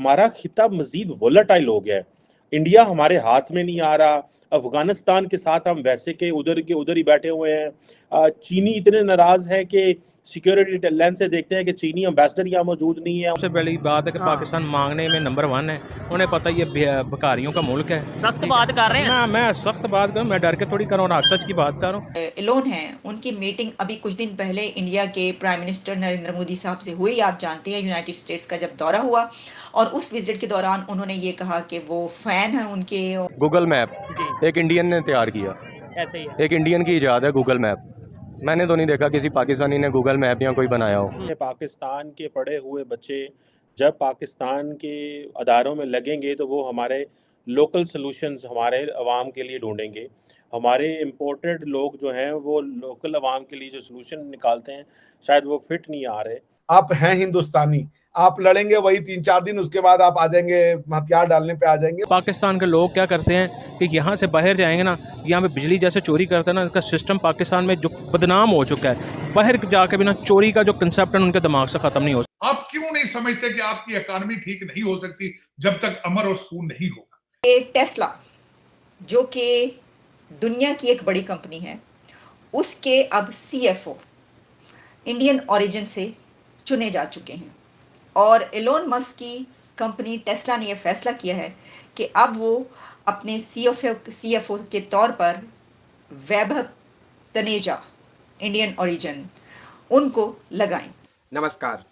हमारा खिता मजीद वोलेटाइल हो गया है। इंडिया हमारे हाथ में नहीं आ रहा। अफगानिस्तान के साथ हम वैसे के उधर ही बैठे हुए हैं। चीनी इतने नाराज हैं कि सिक्योरिटी लेंस से देखते हैं कि चीनी एम्बेसडर यहाँ मौजूद नहीं है। सबसे पहली बात है कि पाकिस्तान मांगने में नंबर 1 है। उन्हें पता ये भिखारियों का मुल्क है। सख्त बात कर रहे हैं। मैं सख्त बात करूँ, मैं डर के थोड़ी कर रहा हूँ, सच की बात कर रहा हूँ। एलोन है, उनकी मीटिंग अभी कुछ दिन पहले इंडिया के प्राइम मिनिस्टर नरेंद्र मोदी साहब से हुई। आप जानते हैं यूनाइटेड स्टेट्स का जब दौरा हुआ और उस विजिट के दौरान उन्होंने ये कहा कि वो फैन है उनके। गूगल मैप एक इंडियन ने तैयार किया, ऐसे ही है। एक इंडियन की इजाद है गूगल मैप। मैंने तो नहीं देखा किसी पाकिस्तानी ने गूगल मैप या कोई बनाया हो। पाकिस्तान के पढ़े हुए बच्चे जब पाकिस्तान के अदारों में लगेंगे तो वो हमारे लोकल सॉल्यूशंस हमारे अवाम के लिए ढूंढेंगे। हमारे इम्पोर्टेड लोग जो हैं वो लोकल अवाम के लिए जो सॉल्यूशन निकालते हैं शायद वो फिट नहीं आ रहे। आप हैं हिंदुस्तानी, आप लड़ेंगे वही 3-4 दिन, उसके बाद आप आ जाएंगे हथियार डालने पे आ जाएंगे। पाकिस्तान के लोग क्या करते हैं कि यहाँ से बाहर जाएंगे ना, यहाँ पे बिजली जैसे चोरी करते हैं ना, इसका सिस्टम पाकिस्तान में जो बदनाम हो चुका है, बाहर जाके बिना चोरी का जो कंसेप्ट है उनके दिमाग से खत्म नहीं हो। आप क्यों नहीं समझते कि आपकी इकॉनमी ठीक नहीं हो सकती जब तक अमर और सुकून नहीं होगा? टेस्ला जो कि दुनिया की एक बड़ी कंपनी है, उसके अब CFO इंडियन ओरिजिन से चुने जा चुके हैं और एलोन मस्क की कंपनी टेस्ला ने यह फैसला किया है कि अब वो अपने CFO के तौर पर वैभव तनेजा इंडियन ओरिजिन उनको लगाएं। नमस्कार,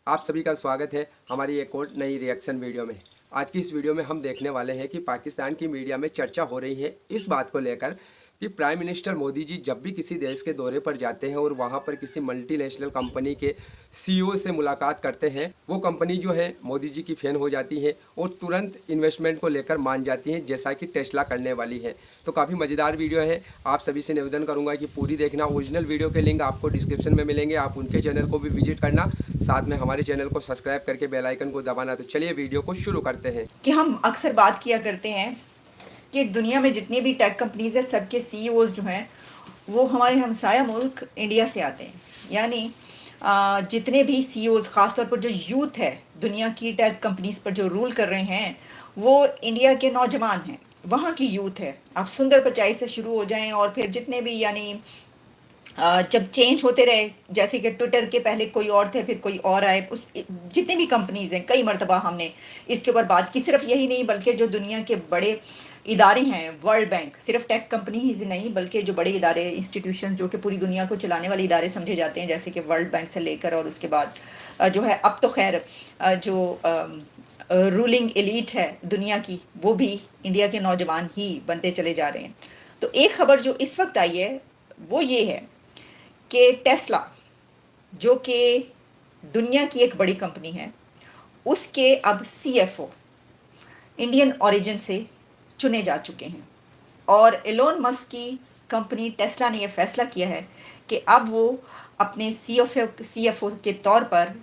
आप सभी का स्वागत है हमारी एक और नई रिएक्शन वीडियो में। आज की इस वीडियो में हम देखने वाले हैं कि पाकिस्तान की मीडिया में चर्चा हो रही है इस बात को लेकर कि प्राइम मिनिस्टर मोदी जी जब भी किसी देश के दौरे पर जाते हैं और वहां पर किसी मल्टीनेशनल कंपनी के CEO से मुलाकात करते हैं, वो कंपनी जो है मोदी जी की फैन हो जाती है और तुरंत इन्वेस्टमेंट को लेकर मान जाती है, जैसा कि टेस्ला करने वाली है। तो काफ़ी मज़ेदार वीडियो है, आप सभी से निवेदन करूँगा कि पूरी देखना। ओरिजिनल वीडियो के लिंक आपको डिस्क्रिप्शन में मिलेंगे, आप उनके चैनल को भी विजिट करना, साथ में हमारे चैनल को सब्सक्राइब करके बेल आइकन को दबाना। तो चलिए वीडियो को शुरू करते हैं। कि हम अक्सर बात किया करते हैं कि दुनिया में जितनी भी टेक कंपनीज है सबके CEOs जो हैं वो हमारे हमसाया मुल्क इंडिया से आते हैं। यानी जितने भी CEOs ख़ासतौर पर जो यूथ है दुनिया की टेक कंपनीज पर जो रूल कर रहे हैं वो इंडिया के नौजवान हैं, वहाँ की यूथ है। आप सुंदर पिचाई से शुरू हो जाएं और फिर जितने भी यानी जब चेंज होते रहे, जैसे कि ट्विटर के पहले कोई और थे फिर कोई और आए, उस जितने भी कंपनीज हैं कई मरतबा हमने इसके ऊपर बात की। सिर्फ यही नहीं बल्कि जो दुनिया के बड़े इदारे हैं, वर्ल्ड बैंक, सिर्फ टेक कंपनी ही नहीं बल्कि जो बड़े इदारे इंस्टीट्यूशन जो कि पूरी दुनिया को चलाने वाले इदारे समझे जाते हैं, जैसे कि वर्ल्ड बैंक से लेकर और उसके बाद जो है अब तो खैर जो रूलिंग एलीट है दुनिया की वो भी इंडिया के नौजवान ही बनते चले जा रहे हैं। तो एक खबर जो इस वक्त आई है वो ये है कि टेस्ला जो कि दुनिया की एक बड़ी कंपनी है, उसके अब CFO इंडियन ओरिजिन से चुने जा चुके हैं और एलोन मस्क की कंपनी टेस्ला ने यह फैसला किया है कि अब वो अपने CFO के तौर पर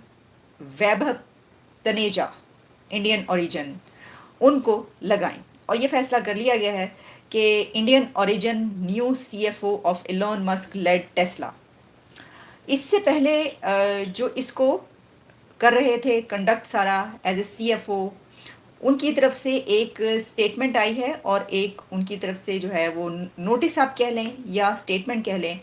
वैभव तनेजा इंडियन ओरिजिन उनको लगाएं। और ये फैसला कर लिया गया है कि Indian origin new CFO of Elon Musk led Tesla. इससे पहले जो इसको कर रहे थे कंडक्ट सारा एज ए CFO, उनकी तरफ से एक स्टेटमेंट आई है और एक उनकी तरफ से जो है वो नोटिस आप कह लें या स्टेटमेंट कह लें,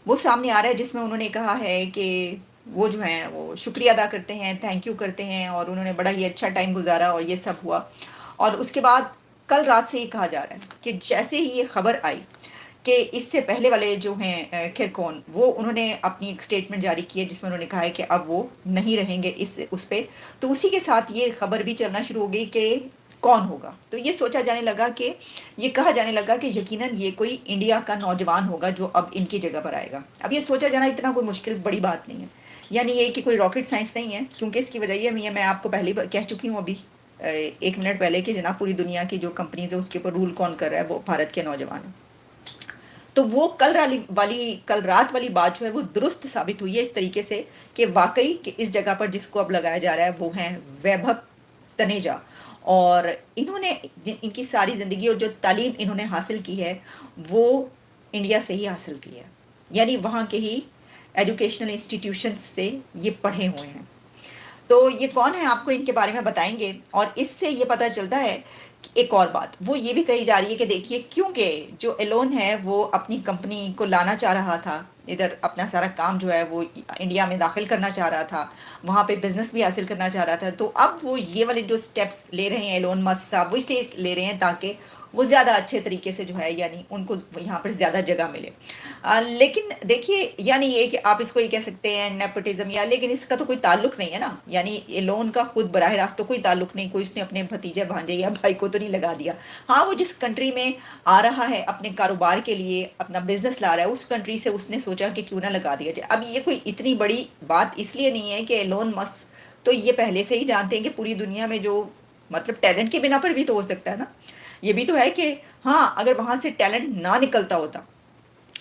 वो सामने आ रहा है जिसमें उन्होंने कहा है कि वो जो हैं वो शुक्रिया अदा करते हैं, थैंक यू करते हैं और उन्होंने बड़ा ही अच्छा टाइम गुजारा और ये सब हुआ। और उसके बाद कल रात से ये कहा जा रहा है कि जैसे ही ये खबर आई कि इससे पहले वाले जो हैं खैरकौन वो उन्होंने अपनी एक स्टेटमेंट जारी की है जिसमें उन्होंने कहा है कि अब वो नहीं रहेंगे उस पर, तो उसी के साथ ये खबर भी चलना शुरू हो गई कि कौन होगा। तो ये सोचा जाने लगा कि ये कहा जाने लगा कि यकीनन ये कोई इंडिया का नौजवान होगा जो अब इनकी जगह पर आएगा। अब ये सोचा जाना इतना कोई मुश्किल बड़ी बात नहीं है, यानी ये कि कोई रॉकेट साइंस नहीं है, क्योंकि इसकी वजह ये मैं आपको पहले कह चुकी हूँ अभी 1 मिनट पहले कि जनाब पूरी दुनिया की जो कंपनीज है उसके ऊपर रूल कौन कर रहा है वो भारत के नौजवान है। तो वो कल रात वाली बात जो है वो दुरुस्त साबित हुई है इस तरीके से कि वाकई कि इस जगह पर जिसको अब लगाया जा रहा है वो हैं वैभव तनेजा और इन्होंने इनकी सारी ज़िंदगी और जो तालीम इन्होंने हासिल की है वो इंडिया से ही हासिल की है, यानी वहाँ के ही एजुकेशनल इंस्टीट्यूशंस से ये पढ़े हुए हैं। तो ये कौन है आपको इनके बारे में बताएंगे। और इससे ये पता चलता है कि एक और बात वो ये भी कही जा रही है कि देखिए, क्योंकि जो एलोन है वो अपनी कंपनी को लाना चाह रहा था इधर, अपना सारा काम जो है वो इंडिया में दाखिल करना चाह रहा था, वहाँ पे बिजनेस भी हासिल करना चाह रहा था। तो अब वो ये वाले जो स्टेप्स ले रहे हैं एलोन मस्क साहब, वो इसलिए ले रहे हैं ताकि वो ज़्यादा अच्छे तरीके से जो है, यानी उनको यहाँ पर ज़्यादा जगह मिले। लेकिन देखिए, यानी ये कि आप इसको ये कह सकते हैं नेपोटिज्म या, लेकिन इसका तो कोई ताल्लुक नहीं है ना, यानी एलोन का खुद बराह रास्त तो कोई ताल्लुक नहीं, कोई उसने अपने भतीजे भांजे या भाई को तो नहीं लगा दिया। हाँ, वो जिस कंट्री में आ रहा है अपने कारोबार के लिए, अपना बिजनेस ला रहा है, उस कंट्री से उसने सोचा कि क्यों ना लगा दिया जाए। अब ये कोई इतनी बड़ी बात इसलिए नहीं है कि एलोन मस्क तो ये पहले से ही जानते हैं कि पूरी दुनिया में जो मतलब टैलेंट के बिना पर भी तो हो सकता है ना। ये भी तो है कि हाँ, अगर वहाँ से टैलेंट ना निकलता होता,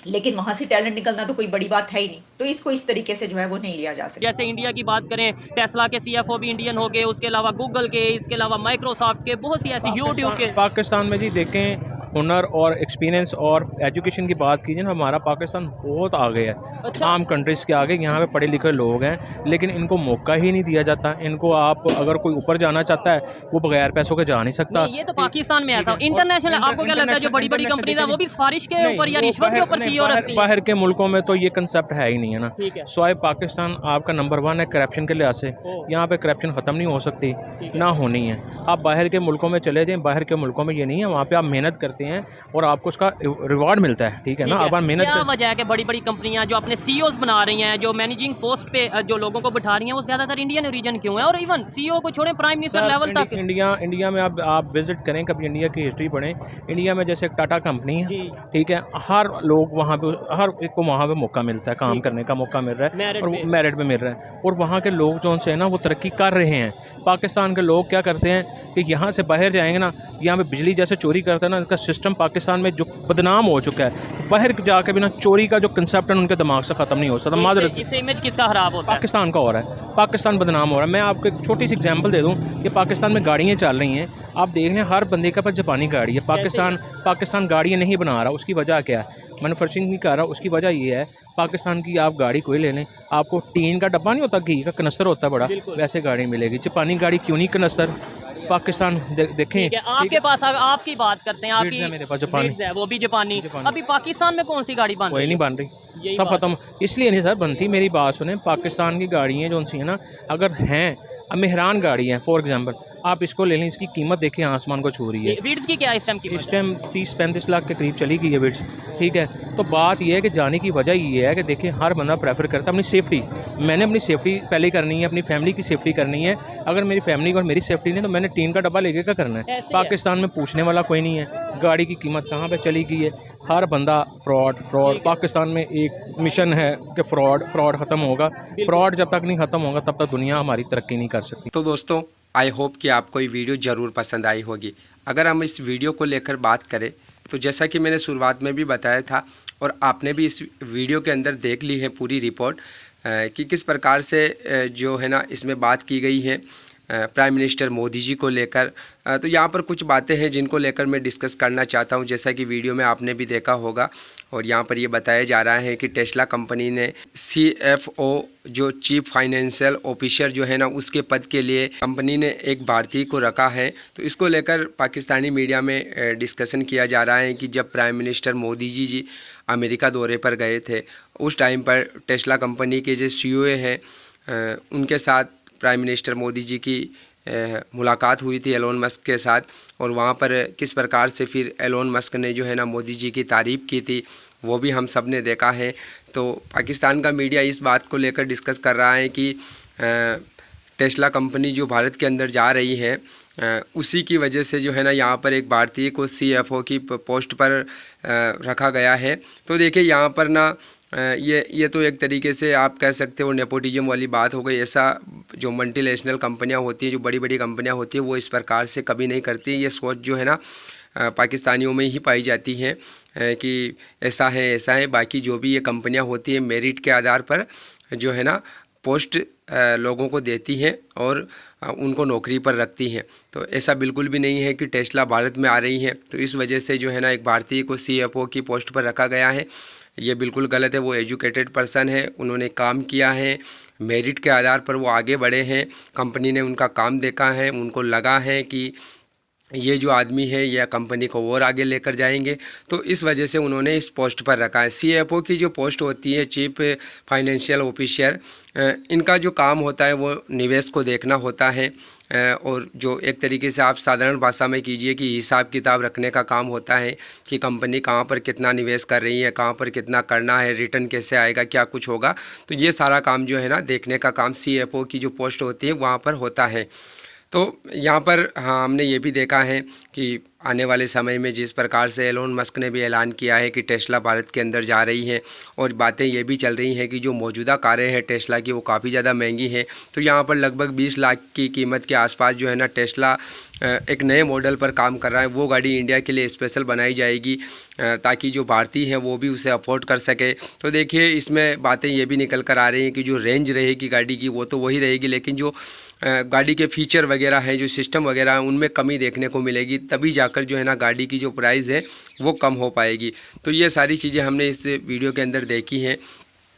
लेकिन वहाँ से टैलेंट निकलना तो कोई बड़ी बात है ही नहीं, तो इसको इस तरीके से जो है वो नहीं लिया जा सकता। जैसे इंडिया की बात करें, टेस्ला के सीएफओ भी इंडियन हो गए, उसके अलावा गूगल के, इसके अलावा माइक्रोसॉफ्ट के, बहुत सी ऐसी, यूट्यूब के। पाकिस्तान में जी देखें, हुनर और एक्सपीरियंस और एजुकेशन की बात कीजिए ना, हमारा पाकिस्तान बहुत आगे है। अच्छा। आम कंट्रीज़ के आगे। यहाँ पे पढ़े लिखे लोग हैं, लेकिन इनको मौका ही नहीं दिया जाता। इनको आप अगर कोई ऊपर जाना चाहता है वो बगैर पैसों के जा नहीं सकता। ये तो पाकिस्तान में ऐसा इंटरनेशनल, आपको क्या लगता है जो बड़ी बड़ी कंपनी है वो भी सिफारिश के ऊपर या रिश्वत के ऊपर सीईओ रखती है? बाहर के मुल्कों में तो ये कंसेप्ट है ही नहीं है ना। ठीक है। स्वाय पाकिस्तान आपका नंबर 1 है करप्शन के लिहाज से। यहाँ पे करप्शन ख़त्म नहीं हो सकती, ना होनी है। आप बाहर के मुल्कों में चले जाएं, बाहर के मुल्कों में ये नहीं है, वहाँ पे आप मेहनत करते हैं और आपको उसका रिवार्ड मिलता है। ठीक है ना। अब आप मेहनत क्या वजह है कि बड़ी बड़ी कंपनियां जो अपने सीईओज बना रही हैं, जो मैनेजिंग पोस्ट पे जो लोगों को बिठा रही हैं, वो ज्यादातर इंडियन ओरिजिन क्यों है? और इवन सीईओ को छोड़ें, प्राइम मिनिस्टर लेवल तक इंडिया में आप विजिट करें, कभी इंडिया की हिस्ट्री पढ़ें। इंडिया में जैसे एक टाटा कंपनी है, ठीक है, हर लोग वहाँ पे, हर एक को वहाँ पे मौका मिलता है, काम करने का मौका मिल रहा है और मेरिट पे मिल रहा है। और वहाँ के लोग जो है ना वो तरक्की कर रहे हैं। पाकिस्तान के लोग क्या करते हैं कि यहाँ से बाहर जाएंगे ना, यहाँ पे बिजली जैसे चोरी करते हैं ना, इसका सिस्टम पाकिस्तान में जो बदनाम हो चुका है। बाहर जाके भी ना चोरी का जो कंसेप्ट है उनके दिमाग से ख़त्म नहीं हो सकता। मादर इससे इमेज किसका खराब होता है? पाकिस्तान का हो रहा है, पाकिस्तान बदनाम हो रहा है। मैं आपको एक छोटी सी एग्जांपल दे दूं कि पाकिस्तान में गाड़ियाँ चल रही हैं, आप देख लें हर बंदे के पास जापानी गाड़ी है। पाकिस्तान गाड़ियाँ नहीं बना रहा, उसकी वजह क्या है? मैन्युफैक्चरिंग नहीं कर रहा, उसकी वजह ये है पाकिस्तान की। आप गाड़ी कोई ले लें, आपको टीन का डब्बा नहीं होता, घी का कनस्तर होता है बड़ा, वैसे गाड़ी मिलेगी। जापानी गाड़ी क्यों नहीं कनस्तर? पाकिस्तान देखें, आपके पास आपकी बात करते हैं, आपकी मेरे पास जापानी है, वो भी जापानी। अभी पाकिस्तान में कौन सी गाड़ी बन रही? कोई नहीं बन रही, सब खत्म। इसलिए नहीं सर बनती, मेरी बात सुने। पाकिस्तान की गाड़ियाँ जो सी है ना, अगर हैं, अब मेहरान गाड़ी है फॉर एग्जांपल, आप इसको ले लें, इसकी कीमत देखिए आसमान को छू रही है। विड्स की क्या इस टाइम कीमत? इस टाइम 30-35 लाख के करीब चली गई है विड्स। ठीक है, तो बात यह है कि जाने की वजह ये है कि देखिए हर बंदा प्रेफर करता है अपनी सेफ्टी। मैंने अपनी सेफ्टी पहले करनी है, अपनी फैमिली की सेफ्टी करनी है। अगर मेरी फैमिली को और मेरी सेफ्टी नहीं तो मैंने टीन का डब्बा लेके क्या करना है? पाकिस्तान में पूछने वाला कोई नहीं है, गाड़ी की कीमत कहाँ पे चली गई है। हर बंदा फ्रॉड। पाकिस्तान में एक मिशन है कि फ्रॉड ख़त्म होगा। फ्रॉड जब तक नहीं ख़त्म होगा तब तक दुनिया हमारी तरक्की नहीं कर सकती। तो दोस्तों, आई होप कि आपको ये वीडियो ज़रूर पसंद आई होगी। अगर हम इस वीडियो को लेकर बात करें तो जैसा कि मैंने शुरुआत में भी बताया था और आपने भी इस वीडियो के अंदर देख ली है पूरी रिपोर्ट कि किस प्रकार से जो है ना इसमें बात की गई है प्राइम मिनिस्टर मोदी जी को लेकर। तो यहाँ पर कुछ बातें हैं जिनको लेकर मैं डिस्कस करना चाहता हूँ, जैसा कि वीडियो में आपने भी देखा होगा। और यहाँ पर ये बताया जा रहा है कि टेस्ला कंपनी ने CFO जो चीफ फाइनेंशियल ऑफिसर जो है ना उसके पद के लिए कंपनी ने एक भारतीय को रखा है। तो इसको लेकर पाकिस्तानी मीडिया में डिस्कशन किया जा रहा है कि जब prime minister Modi ji America दौरे पर गए थे उस टाइम पर टेस्ला कंपनी के जो CEO हैं उनके साथ प्राइम मिनिस्टर मोदी जी की मुलाकात हुई थी एलोन मस्क के साथ। और वहाँ पर किस प्रकार से फिर एलोन मस्क ने जो है ना मोदी जी की तारीफ़ की थी वो भी हम सब ने देखा है। तो पाकिस्तान का मीडिया इस बात को लेकर डिस्कस कर रहा है कि टेस्ला कंपनी जो भारत के अंदर जा रही है उसी की वजह से जो है ना यहाँ पर एक भारतीय को CFO की पोस्ट पर रखा गया है। तो देखिए यहाँ पर ना ये तो एक तरीके से आप कह सकते हो नेपोटिज्म वाली बात हो गई। ऐसा जो मल्टीनेशनल कंपनियां होती हैं, जो बड़ी बड़ी कंपनियां होती हैं, वो इस प्रकार से कभी नहीं करती। ये सोच जो है ना पाकिस्तानियों में ही पाई जाती है कि ऐसा है। बाकी जो भी ये कंपनियां होती हैं मेरिट के आधार पर जो है ना पोस्ट लोगों को देती हैं और उनको नौकरी पर रखती हैं। तो ऐसा बिल्कुल भी नहीं है कि टेस्ला भारत में आ रही है तो इस वजह से जो है ना एक भारतीय को CFO की पोस्ट पर रखा गया है। ये बिल्कुल गलत है। वो एजुकेटेड पर्सन है, उन्होंने काम किया है मेरिट के आधार पर वो आगे बढ़े हैं। कंपनी ने उनका काम देखा है, उनको लगा है कि ये जो आदमी है यह कंपनी को और आगे लेकर जाएंगे, तो इस वजह से उन्होंने इस पोस्ट पर रखा है। CFO की जो पोस्ट होती है, चीफ फाइनेंशियल ऑफिसर, इनका जो काम होता है वो निवेश को देखना होता है, और जो एक तरीके से आप साधारण भाषा में कीजिए कि हिसाब किताब रखने का काम होता है कि कंपनी कहाँ पर कितना निवेश कर रही है, कहाँ पर कितना करना है, रिटर्न कैसे आएगा, क्या कुछ होगा। तो ये सारा काम जो है ना, देखने का काम CFO की जो पोस्ट होती है वहाँ पर होता है। तो यहाँ पर हाँ, हमने ये भी देखा है कि आने वाले समय में जिस प्रकार से एलोन मस्क ने भी ऐलान किया है कि टेस्ला भारत के अंदर जा रही है, और बातें ये भी चल रही हैं कि जो मौजूदा कारें हैं टेस्ला की वो काफ़ी ज़्यादा महंगी हैं। तो यहाँ पर लगभग 20 लाख की कीमत के आसपास जो है ना टेस्ला एक नए मॉडल पर काम कर रहा है। वो गाड़ी इंडिया के लिए स्पेशल बनाई जाएगी ताकि जो भारतीय हैं वो भी उसे अफोर्ड कर सके। तो देखिए, इसमें बातें ये भी निकल कर आ रही हैं कि जो रेंज रहेगी गाड़ी की वो तो वही रहेगी, लेकिन जो गाड़ी के फीचर वगैरह हैं, जो सिस्टम वगैरह हैं, उनमें कमी देखने को मिलेगी। तभी जाकर जो है ना गाड़ी की जो प्राइस है वो कम हो पाएगी। तो ये सारी चीज़ें हमने इस वीडियो के अंदर देखी हैं।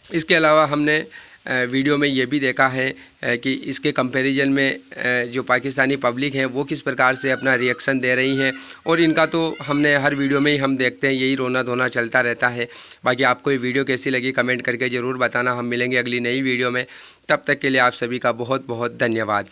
इसके अलावा हमने वीडियो में ये भी देखा है कि इसके कंपैरिजन में जो पाकिस्तानी पब्लिक है वो किस प्रकार से अपना रिएक्शन दे रही हैं, और इनका तो हमने हर वीडियो में ही हम देखते हैं, यही रोना धोना चलता रहता है। बाकी आपको ये वीडियो कैसी लगी कमेंट करके ज़रूर बताना। हम मिलेंगे अगली नई वीडियो में, तब तक के लिए आप सभी का बहुत बहुत धन्यवाद।